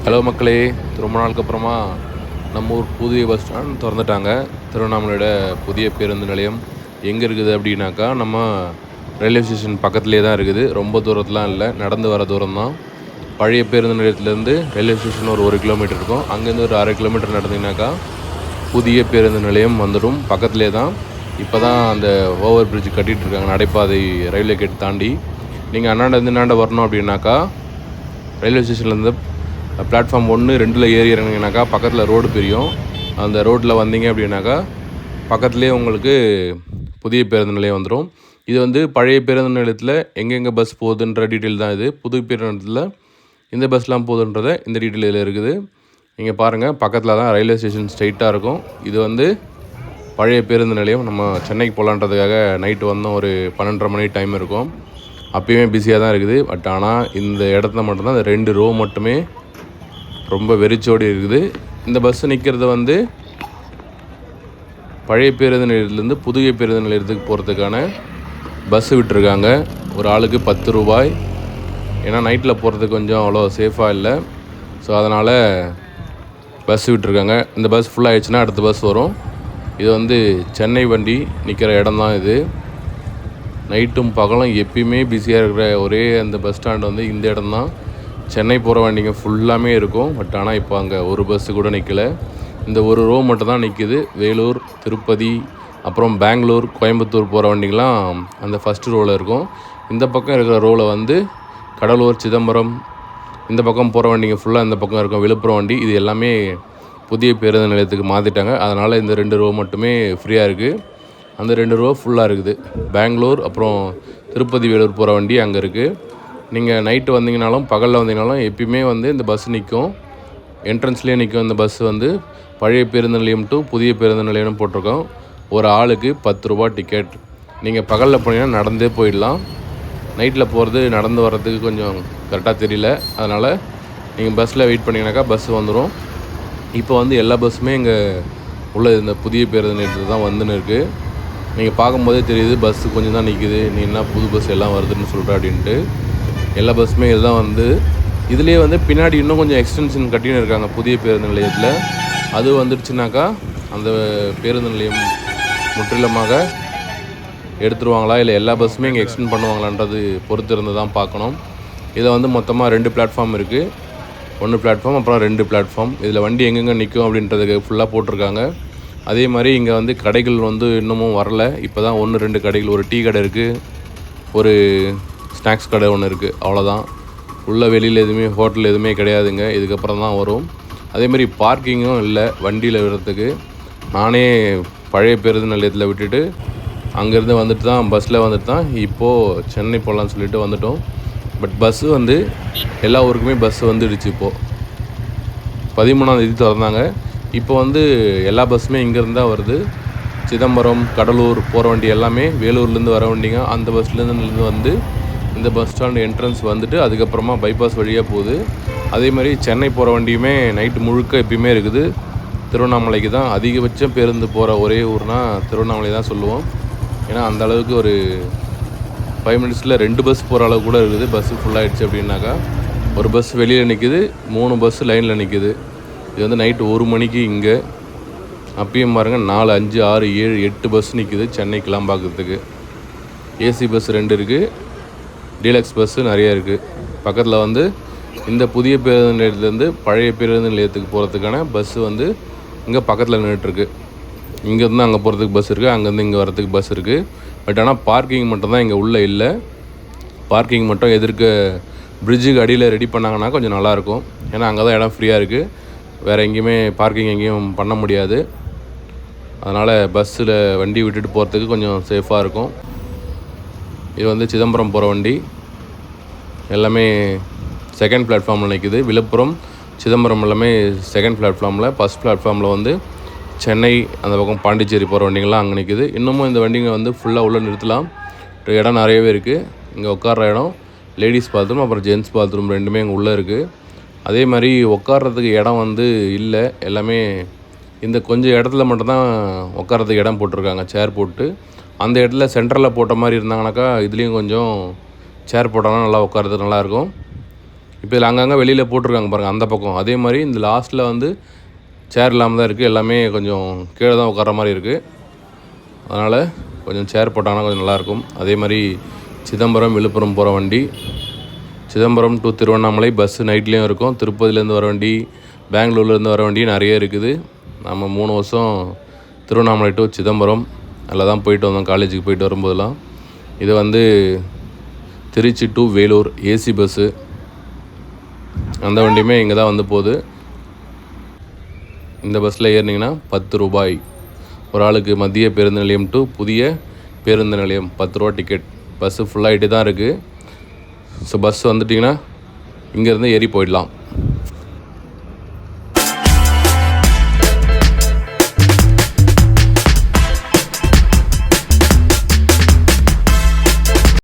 Hello மக்களே, ரொம்ப நாளுக்கு அப்புறமா நம்ம ஊர் புதிய பஸ் ஸ்டாண்ட் திறந்துட்டாங்க. திருவண்ணாமலையோட புதிய பேருந்து நிலையம் எங்கே இருக்குது அப்படின்னாக்கா, நம்ம ரயில்வே ஸ்டேஷன் பக்கத்துலேயே தான் இருக்குது. ரொம்ப தூரத்துலாம் இல்லை, நடந்து வர தூரம் தான். பழைய பேருந்து நிலையத்துலேருந்து ரயில்வே ஸ்டேஷன் ஒரு கிலோமீட்டர் இருக்கும். அங்கேருந்து ஒரு 1/2 கிலோமீட்டர் நடந்தீங்கன்னாக்கா புதிய பேருந்து நிலையம் வந்துடும். பக்கத்துலேயே தான். இப்போ தான் அந்த ஓவர் பிரிட்ஜ் கட்டிகிட்டு இருக்காங்க, நடைபாதை ரயில்வே கேட் தாண்டி. நீங்கள் அண்ணாண்டேருந்து இன்னாண்ட வரணும் அப்படின்னாக்கா, ரயில்வே ஸ்டேஷன்லேருந்து பிளாட்ஃபார்ம் 1, 2 ஏறி இறங்கினாக்கா பக்கத்தில் ரோடு பிரியும். அந்த ரோட்டில் வந்தீங்க அப்படின்னாக்கா பக்கத்துலேயே உங்களுக்கு புதிய பேருந்து நிலையம் வந்துடும். இது வந்து பழைய பேருந்து நிலையத்தில் எங்கெங்கே பஸ் போகுதுன்ற டீட்டெயில் தான் இது. புது பேருந்து நிலையத்தில் இந்த பஸ்லாம் போகுதுன்றதை இந்த டீட்டெயில் இதில் இருக்குது. நீங்கள் பாருங்கள், பக்கத்தில் தான் ரயில்வே ஸ்டேஷன் ஸ்ட்ரைட்டாக இருக்கும். இது வந்து பழைய பேருந்து நிலையம். நம்ம சென்னைக்கு போகலான்றதுக்காக நைட்டு வந்தோம். ஒரு 12:30 மணி டைம் இருக்கும். அப்பயுமே பிஸியாக தான் இருக்குது. பட் ஆனால் இந்த இடத்துல மட்டும்தான் அந்த 2 ரோ மட்டுமே ரொம்ப வெறிச்சோடி இருக்குது. இந்த பஸ்ஸு நிற்கிறது வந்து பழைய பேருந்து நிலையத்துலேருந்து புதிய பேருந்து நிலையத்துக்கு போகிறதுக்கான பஸ்ஸு விட்டுருக்காங்க. ஒரு ஆளுக்கு 10 ரூபாய். ஏன்னா நைட்டில் போகிறதுக்கு கொஞ்சம் அவ்வளோ சேஃபாக இல்லை. ஸோ அதனால் பஸ்ஸு விட்டுருக்காங்க. இந்த பஸ் ஃபுல் ஆகிடுச்சுன்னா அடுத்த பஸ் வரும். இது வந்து சென்னை வண்டி நிற்கிற இடம் தான் இது. நைட்டும் பகலும் எப்பயுமே பிஸியாக இருக்கிற ஒரே அந்த பஸ் ஸ்டாண்டு வந்து இந்த இடம் தான். சென்னை போகிற வண்டிங்க ஃபுல்லாமே இருக்கும். பட் ஆனால் இப்போ அங்கே ஒரு பஸ்ஸு கூட நிற்கல. இந்த ஒரு ரோ மட்டும் தான் நிற்கிது. வேலூர், திருப்பதி, அப்புறம் பெங்களூர், கோயம்புத்தூர் போகிற வண்டிங்கெலாம் அந்த ஃபஸ்ட்டு ரோவில் இருக்கும். இந்த பக்கம் இருக்கிற ரோவில் வந்து கடலூர், சிதம்பரம், இந்த பக்கம் போகிற வண்டிங்க ஃபுல்லாக இந்த பக்கம் இருக்கும். விழுப்புரம் வண்டி, இது எல்லாமே புதிய பேருந்து நிலையத்துக்கு மாற்றிட்டாங்க. அதனால் இந்த 2 ரோ மட்டுமே ஃப்ரீயாக இருக்குது. அந்த 2 ரோ ஃபுல்லாக இருக்குது. பெங்களூர் அப்புறம் திருப்பதி, வேலூர் போகிற வண்டி அங்கே இருக்குது. நீங்கள் நைட்டு வந்தீங்கனாலும் பகலில் வந்தீங்கனாலும் எப்பயுமே வந்து இந்த பஸ் நிற்கும். என்ட்ரன்ஸ்லேயே நிற்கும். இந்த பஸ் வந்து பழைய பேருந்து நிலையம் டு புதிய பேருந்து நிலையம்னு போட்டிருக்கோம். ஒரு ஆளுக்கு 10 ரூபா டிக்கெட். நீங்கள் பகலில் போனீங்கன்னா நடந்தே போயிடலாம். நைட்டில் போகிறது நடந்து வர்றதுக்கு கொஞ்சம் கரெக்டாக தெரியல. அதனால் நீங்கள் பஸ்ஸில் வெயிட் பண்ணிங்கனாக்கா பஸ் வந்துடும். இப்போ வந்து எல்லா பஸ்ஸுமே இங்கே உள்ள இந்த புதிய பேருந்து நிலையத்தில் தான் வந்துன்னு இருக்குது. நீங்கள் பார்க்கும்போதே தெரியுது பஸ்ஸு கொஞ்சம் தான் நிற்கிது. நீ என்ன புது பஸ் எல்லாம் வருதுன்னு சொல்கிற அப்படின்ட்டு. எல்லா பஸ்ஸுமே இதுதான் வந்து. இதுலேயே வந்து பின்னாடி இன்னும் கொஞ்சம் எக்ஸ்டென்ஷன் கட்டின்னு இருக்காங்க புதிய பேருந்து நிலையத்தில். அது வந்துடுச்சுனாக்கா அந்த பேருந்து நிலையம் முற்றிலுமாக எடுத்துருவாங்களா, இல்லை எல்லா பஸ்ஸுமே இங்கே எக்ஸ்டெண்ட் பண்ணுவாங்களான்றது பொறுத்து இருந்து தான் பார்க்கணும். இதில் வந்து மொத்தமாக 2 பிளாட்ஃபார்ம் இருக்குது. 1 பிளாட்ஃபார்ம் அப்புறம் 2 பிளாட்ஃபார்ம். இதில் வண்டி எங்கெங்கே நிற்கும் அப்படின்றதுக்கு ஃபுல்லாக போட்டிருக்காங்க. அதே மாதிரி இங்கே வந்து கடைகள் வந்து இன்னமும் வரல. இப்போ தான் 1, 2 கடைகள், ஒரு டீ கடை இருக்குது, ஒரு ஸ்நாக்ஸ் கடை ஒன்று இருக்குது, அவ்வளோதான். உள்ளே வெளியில் எதுவுமே ஹோட்டல் எதுவுமே கிடையாதுங்க. இதுக்கப்புறம் தான் வரும். அதேமாதிரி பார்க்கிங்கும் இல்லை வண்டியில் விடுறதுக்கு. நானே பழைய பேருந்து நிலையத்தில் விட்டுட்டு அங்கேருந்து வந்துட்டு தான் பஸ்ஸில் வந்துட்டு தான் இப்போது சென்னை போகலான்னு சொல்லிட்டு வந்துட்டோம். பட் பஸ்ஸு வந்து எல்லா ஊருக்குமே பஸ்ஸு வந்துடுச்சு. இப்போது 13ஆம் தேதி திறந்தாங்க. இப்போ வந்து எல்லா பஸ்ஸுமே இங்கேருந்து தான் வருது. சிதம்பரம், கடலூர் போகிற வண்டி எல்லாமே, வேலூர்லேருந்து வர வண்டிங்க அந்த பஸ்லேருந்து வந்து இந்த பஸ் ஸ்டாண்டு என்ட்ரன்ஸ் வந்துட்டு அதுக்கப்புறமா பைபாஸ் வழியாக போகுது. அதேமாதிரி சென்னை போகிற வண்டியுமே நைட்டு முழுக்க எப்பயுமே இருக்குது. திருவண்ணாமலைக்கு தான் அதிகபட்சம் பேருந்து போகிற ஒரே ஊர்னால் திருவண்ணாமலை தான் சொல்லுவோம். ஏன்னா அந்த அளவுக்கு ஒரு 5 மினிட்ஸில் 2 பஸ் போகிற அளவு கூட இருக்குது. பஸ்ஸு ஃபுல்லாகிடுச்சு அப்படின்னாக்கா ஒரு பஸ் வெளியில் நிற்கிது, 3 பஸ்ஸு லைனில் நிற்கிது. இது வந்து நைட்டு 1 மணிக்கு இங்கே. அப்பயும் பாருங்கள் 4, 5, 6, 7, 8 பஸ் நிற்கிது சென்னை கிளம்பாக்கிறதுக்கு. ஏசி பஸ் 2 இருக்குது, டீலக்ஸ் பஸ்ஸு நிறைய இருக்குது. பக்கத்தில் வந்து இந்த புதிய பேருந்து நிலையத்துலேருந்து பழைய பேருந்து நிலையத்துக்கு போகிறதுக்கான பஸ்ஸு வந்து இங்கே பக்கத்தில் நின்றுட்டுருக்கு. இங்கேருந்து அங்கே போகிறதுக்கு பஸ் இருக்குது, அங்கேருந்து இங்கே வரதுக்கு பஸ் இருக்குது. பட் ஆனால் பார்க்கிங் மட்டும் தான் இங்கே உள்ளே இல்லை. பார்க்கிங் மட்டும் எதிர்க்க பிரிட்ஜுக்கு அடியில் ரெடி பண்ணாங்கன்னா கொஞ்சம் நல்லாயிருக்கும். ஏன்னா அங்கே தான் இடம் ஃப்ரீயாக இருக்குது. வேறு எங்கேயுமே பார்க்கிங் எங்கேயும் பண்ண முடியாது. அதனால் பஸ்ஸில் வண்டி விட்டுட்டு போகிறதுக்கு கொஞ்சம் சேஃபாக இருக்கும். இது வந்து சிதம்பரம் போகிற வண்டி எல்லாமே செகண்ட் பிளாட்ஃபார்மில் நிற்கிது. விழுப்புரம், சிதம்பரம் எல்லாமே செகண்ட் பிளாட்ஃபார்மில். ஃபஸ்ட் பிளாட்ஃபார்மில் வந்து சென்னை, அந்த பக்கம் பாண்டிச்சேரி போகிற வண்டிங்கள்லாம் அங்கே நிற்கிது. இன்னமும் இந்த வண்டிங்க வந்து ஃபுல்லாக உள்ளே நிறுத்தலாம். இடம் நிறையவே இருக்குது. இங்கே உட்கார்ற இடம், லேடிஸ் பாத்ரூம் அப்புறம் ஜென்ஸ் பாத்ரூம் 2மே இங்கே உள்ளே இருக்குது. அதே மாதிரி உட்கார்றதுக்கு இடம் வந்து இல்லை. எல்லாமே இந்த கொஞ்சம் இடத்துல மட்டும்தான் உட்கார்றதுக்கு இடம் போட்டிருக்காங்க, சேர் போட்டு. அந்த இடத்துல சென்டரில் போட்ட மாதிரி இருந்தாங்கனாக்கா இதுலேயும் கொஞ்சம் சேர் போட்டாங்கன்னா நல்லா உட்காரதுக்கு நல்லாயிருக்கும். இப்போ இதில் அங்கங்கே வெளியில் போட்டிருக்காங்க பாருங்கள் அந்த பக்கம். அதே மாதிரி இந்த லாஸ்ட்டில் வந்து சேர் இல்லாமல் தான் இருக்குது. எல்லாமே கொஞ்சம் கீழே தான் உட்கார மாதிரி இருக்குது. அதனால் கொஞ்சம் சேர் போட்டாங்கன்னா கொஞ்சம் நல்லாயிருக்கும். அதே மாதிரி சிதம்பரம் விழுப்புரம் போகிற வண்டி, சிதம்பரம் டு திருவண்ணாமலை பஸ்ஸு நைட்லேயும் இருக்கும். திருப்பதிலேருந்து வர வண்டி, பெங்களூர்லேருந்து வர வண்டி நிறைய இருக்குது. நம்ம 3 வருஷம் திருவண்ணாமலை டு சிதம்பரம் அதில் தான் போயிட்டு வந்தோம் காலேஜுக்கு போயிட்டு வரும்போதெல்லாம். இது வந்து Trichy to Vellore AC bus, அந்த வண்டியுமே இங்கே தான் வந்து போகுது. இந்த பஸ்ஸில் ஏறினீங்கன்னா 10 ரூபாய் ஒரு ஆளுக்கு. மத்திய பேருந்து நிலையம் டு புதிய பேருந்து நிலையம் 10 ரூபா டிக்கெட். பஸ்ஸு ஃபுல்லாகிட்டு தான் இருக்குது. ஸோ பஸ் வந்துட்டிங்கன்னா இங்கேருந்து ஏறி போயிடலாம்.